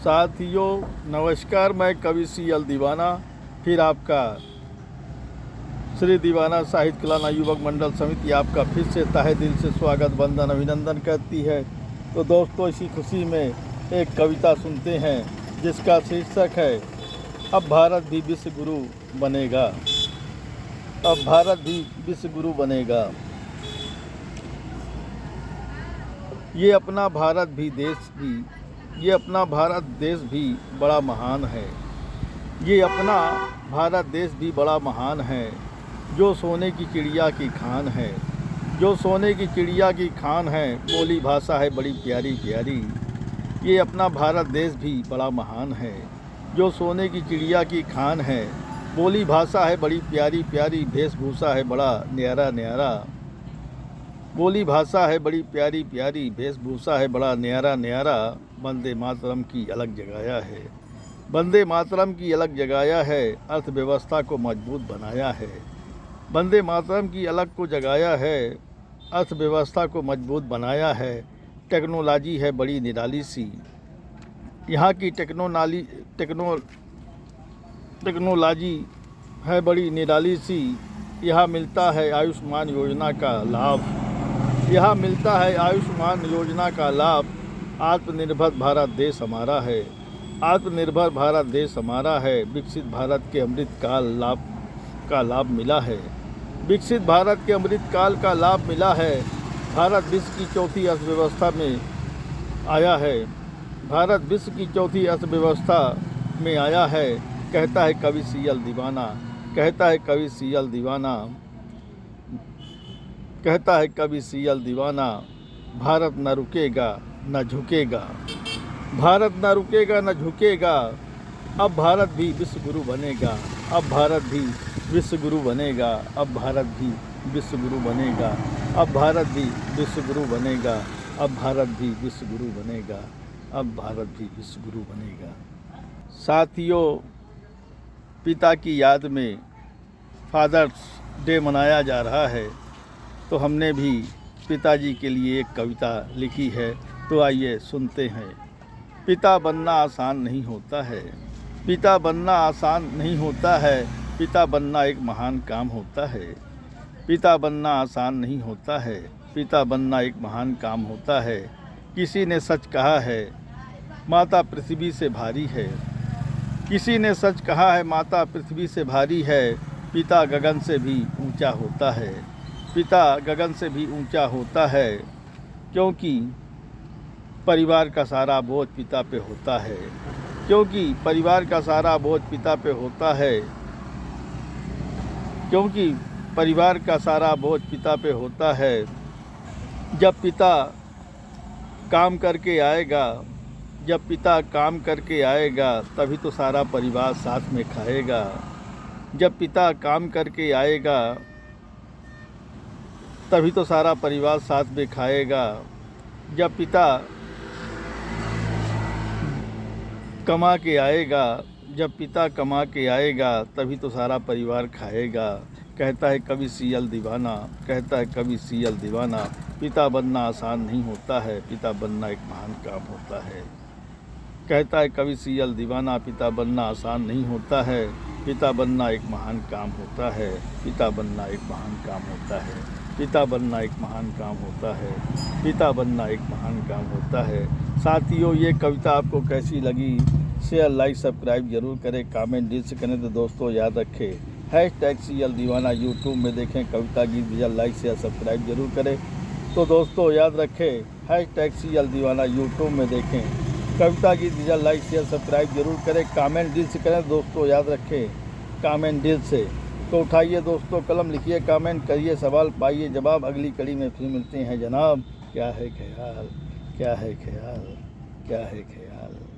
साथियों नमस्कार, मैं कवि CL दीवाना फिर आपका श्री दीवाना साहित्य कला युवक मंडल समिति आपका फिर से तहे दिल से स्वागत वंदन अभिनंदन करती है। तो दोस्तों, इसी खुशी में एक कविता सुनते हैं जिसका शीर्षक है अब भारत भी विश्व गुरु बनेगा। अब भारत भी विश्व गुरु बनेगा। ये अपना भारत देश भी बड़ा महान है। ये अपना भारत देश भी बड़ा महान है, जो सोने की चिड़िया की खान है। जो सोने की चिड़िया की खान है, बोली भाषा है बड़ी प्यारी प्यारी। ये अपना भारत देश भी बड़ा महान है, जो सोने की चिड़िया की खान है। बोली भाषा है बड़ी प्यारी प्यारी, वेशभूषा है बड़ा न्यारा न्यारा। बोली भाषा है बड़ी प्यारी प्यारी, वेशभूषा है बड़ा न्यारा न्यारा। वंदे मातरम की अलग जगाया है। वंदे मातरम की अलग जगाया है, अर्थव्यवस्था को मजबूत बनाया है। वंदे मातरम की अलग को जगाया है, अर्थव्यवस्था को मजबूत बनाया है। टेक्नोलॉजी है बड़ी निराली सी। यहाँ की टेक्नोलॉजी है बड़ी निराली सी। यहाँ मिलता है आयुष्मान योजना का लाभ। यहाँ मिलता है आयुष्मान योजना का लाभ। आत्मनिर्भर भारत देश हमारा है। आत्मनिर्भर भारत देश हमारा है। विकसित भारत के अमृत काल का लाभ मिला है। विकसित भारत के अमृत काल का लाभ मिला है। भारत विश्व की चौथी अर्थव्यवस्था में आया है। भारत विश्व की चौथी अर्थव्यवस्था में आया है। कहता है कवि CL दीवाना। कहता है कवि CL दीवाना। कहता है कवि CL दीवाना। भारत न रुकेगा न झुकेगा। भारत न रुकेगा न झुकेगा। अब भारत भी विश्व गुरु बनेगा। अब भारत भी विश्व गुरु बनेगा। अब भारत भी विश्व गुरु बनेगा। अब भारत भी विश्व गुरु बनेगा। अब भारत भी विश्व गुरु बनेगा। अब भारत भी विश्व गुरु बनेगा। साथियों, पिता की याद में फादर्स डे मनाया जा रहा है, तो हमने भी पिताजी के लिए एक कविता लिखी है। तो आइए सुनते हैं। पिता बनना आसान नहीं होता है। पिता बनना आसान नहीं होता है। पिता बनना एक महान काम होता है। पिता बनना आसान नहीं होता है। पिता बनना एक महान काम होता है। किसी ने सच कहा है, माता पृथ्वी से भारी है। किसी ने सच कहा है, माता पृथ्वी से भारी है। पिता गगन से भी ऊंचा होता है। पिता गगन से भी ऊंचा होता है, क्योंकि परिवार का सारा बोझ पिता पे होता है। क्योंकि परिवार का सारा बोझ पिता पे होता है। क्योंकि परिवार का सारा बोझ पिता पे होता है। जब पिता काम करके आएगा, जब पिता काम करके आएगा, तभी तो सारा परिवार साथ में खाएगा। जब पिता काम करके आएगा, तभी तो सारा परिवार साथ में खाएगा। जब पिता कमा के आएगा, जब पिता कमा के आएगा, तभी तो सारा परिवार खाएगा। कहता है कवि CL दीवाना। कहता है कवि CL दीवाना। पिता बनना आसान नहीं होता है। पिता बनना एक महान काम होता है। कहता है कवि CL दीवाना। पिता बनना आसान नहीं होता है। पिता बनना एक महान काम होता है। पिता बनना एक महान काम होता है। पिता बनना एक महान काम होता है। पिता बनना एक महान काम होता है। साथियों, ये कविता आपको कैसी लगी? शेयर, लाइक, सब्सक्राइब जरूर करें। कमेंट दिल से करें। तो दोस्तों याद रखें, #CL दीवाना यूट्यूब में देखें। कविता गीत विजल, लाइक शेयर सब्सक्राइब जरूर करें। तो दोस्तों याद रखें, #CL दीवाना यूट्यूब में देखें। कविता गीत विजल, लाइक शेयर सब्सक्राइब जरूर करें। कमेंट दिल से करें। दोस्तों याद रखें, कमेंट दिल से। तो उठाइए दोस्तों कलम, लिखिए, कमेंट करिए, सवाल पाइए जवाब। अगली कड़ी में फिर मिलते हैं जनाब। क्या है ख्याल, क्या है ख्याल, क्या है ख्याल।